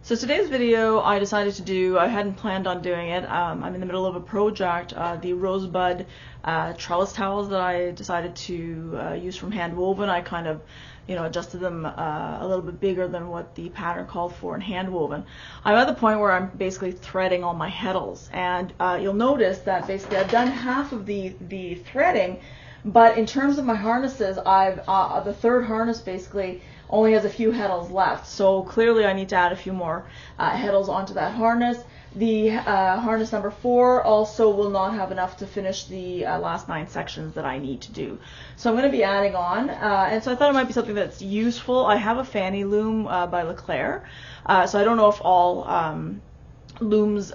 So today's video I decided to do, I hadn't planned on doing it, I'm in the middle of a project, the rosebud trellis towels that I decided to use from hand woven. I kind of adjusted them a little bit bigger than what the pattern called for in hand woven. I'm at the point where I'm basically threading all my heddles, and you'll notice that basically I've done half of the threading, but in terms of my harnesses, I've the third harness basically only has a few heddles left, so clearly I need to add a few more heddles onto that harness. The harness number 4 also will not have enough to finish the last 9 sections that I need to do. So I'm going to be adding on, and so I thought it might be something that's useful. I have a Fanny Loom by Leclerc, so I don't know if all looms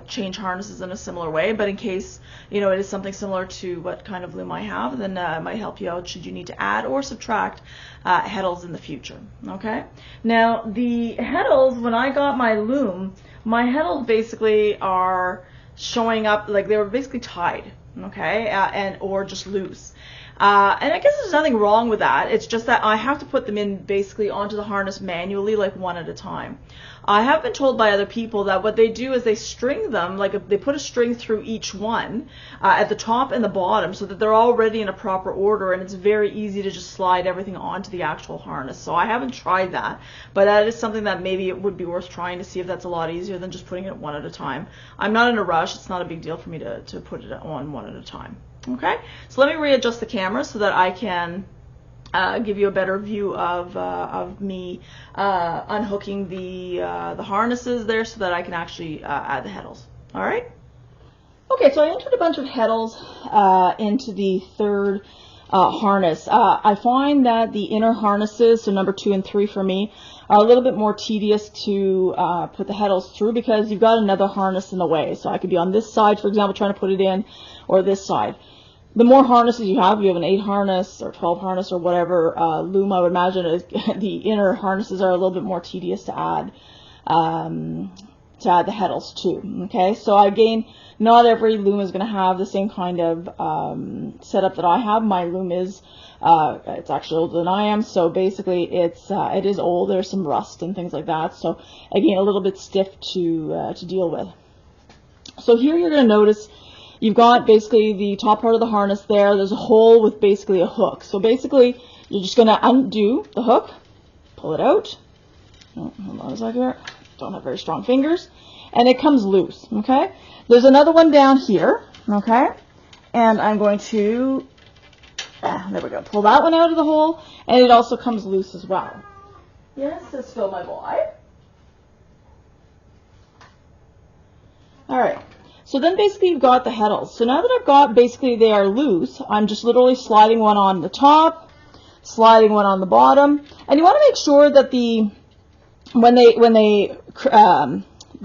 change harnesses in a similar way, but in case it is something similar to what kind of loom I have, then it might help you out should you need to add or subtract heddles in the future. Okay, now the heddles, when I got my loom, my heddles basically are showing up like they were basically tied, okay, and or just loose. And I guess there's nothing wrong with that. It's just that I have to put them in basically onto the harness manually, like one at a time. I have been told by other people that what they do is they string them, like they put a string through each one at the top and the bottom so that they're already in a proper order, and it's very easy to just slide everything onto the actual harness. So I haven't tried that, but that is something that maybe it would be worth trying to see if that's a lot easier than just putting it one at a time. I'm not in a rush. It's not a big deal for me to put it on one at a time. Okay, so let me readjust the camera so that I can give you a better view of me unhooking the harnesses there so that I can actually add the heddles. All right. Okay, so I entered a bunch of heddles into the third harness. I find that the inner harnesses, so number 2 and 3 for me, are a little bit more tedious to put the heddles through because you've got another harness in the way. So I could be on this side, for example, trying to put it in, or this side. The more harnesses you have an 8 harness or 12 harness or whatever loom, I would imagine the inner harnesses are a little bit more tedious to add the heddles to. Okay, so again, not every loom is going to have the same kind of setup that I have. My loom is it's actually older than I am, so basically it is old. There's some rust and things like that, so again a little bit stiff to deal with. So here you're going to notice you've got basically the top part of the harness there. There's a hole with basically a hook. So basically, you're just going to undo the hook, pull it out. Oh, hold on a second here. Don't have very strong fingers. And it comes loose, okay? There's another one down here, okay? And I'm going to, there we go, pull that one out of the hole. And it also comes loose as well. Yes, Cisco, my boy. All right. So then basically you've got the heddles. So now that I've got basically they are loose, I'm just literally sliding one on the top, sliding one on the bottom, and you want to make sure that the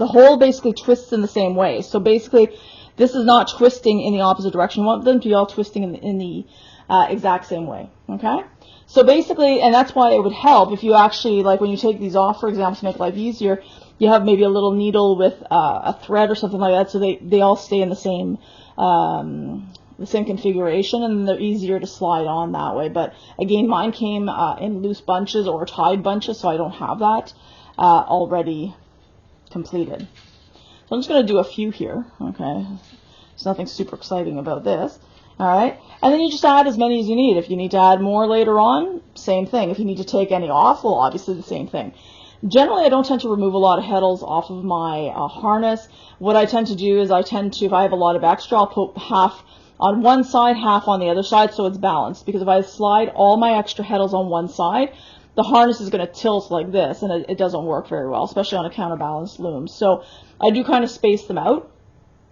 hole basically twists in the same way. So basically this is not twisting in the opposite direction. You want them to be all twisting in the exact same way. Okay. So basically, and that's why it would help if you actually, like when you take these off, for example, to make life easier, you have maybe a little needle with a thread or something like that, so they all stay in the same configuration, and they're easier to slide on that way. But again, mine came in loose bunches or tied bunches, so I don't have that already completed. So I'm just going to do a few here. Okay, there's nothing super exciting about this. All right, and then you just add as many as you need. If you need to add more later on, same thing. If you need to take any off, well, obviously the same thing. Generally, I don't tend to remove a lot of heddles off of my harness. What I tend to do is if I have a lot of extra, I'll put half on one side, half on the other side, so it's balanced. Because if I slide all my extra heddles on one side, the harness is going to tilt like this, and it doesn't work very well, especially on a counterbalanced loom. So I do kind of space them out.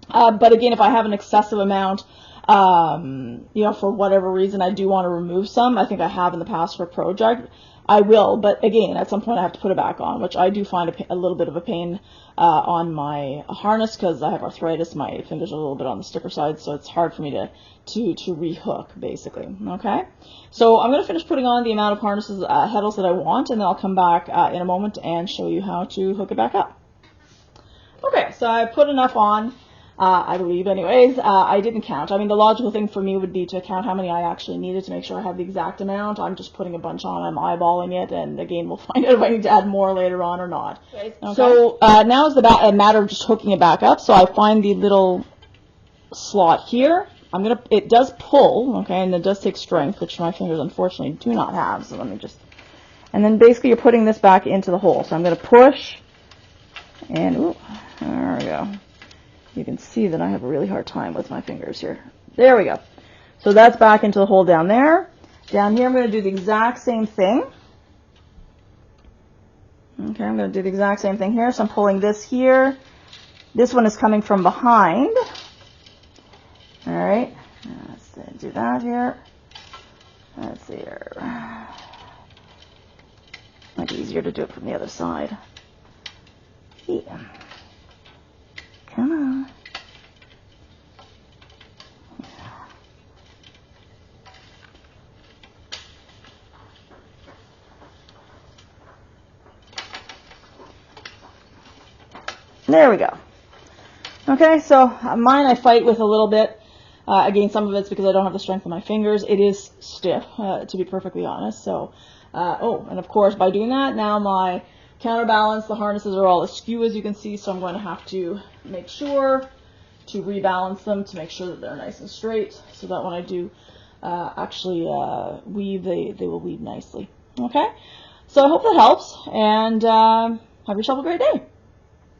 But again, if I have an excessive amount, for whatever reason, I do want to remove some. I think I have in the past for a project. I will, but again, at some point I have to put it back on, which I do find a little bit of a pain on my harness because I have arthritis. My fingers are a little bit on the stiffer side, so it's hard for me to rehook, basically. Okay, so I'm going to finish putting on the amount of harnesses, heddles that I want, and then I'll come back in a moment and show you how to hook it back up. Okay, so I put enough on I believe anyways. I didn't count. I mean, the logical thing for me would be to count how many I actually needed to make sure I have the exact amount. I'm just putting a bunch on, I'm eyeballing it, and again, we'll find out if I need to add more later on or not. Okay. So now is a matter of just hooking it back up. So I find the little slot here. It does pull, okay, and it does take strength, which my fingers unfortunately do not have, so let me just, and then basically you're putting this back into the hole. So I'm going to push, and, ooh, there we go. You can see that I have a really hard time with my fingers here. There we go. So that's back into the hole down there. Down here I'm going to do the exact same thing. Okay, I'm going to do the exact same thing here. So I'm pulling this here. This one is coming from behind. All right, let's do that here. Let's see here. Might be easier to do it from the other side. Yeah. Come on. There we go. Okay, so mine I fight with a little bit. Again, some of it's because I don't have the strength of my fingers. It is stiff, to be perfectly honest. So, oh, and of course, by doing that, now my counterbalance, the harnesses are all askew, as you can see, so I'm going to have to make sure to rebalance them to make sure that they're nice and straight, so that when I do actually weave, they will weave nicely. Okay, so I hope that helps, and have yourself a great day.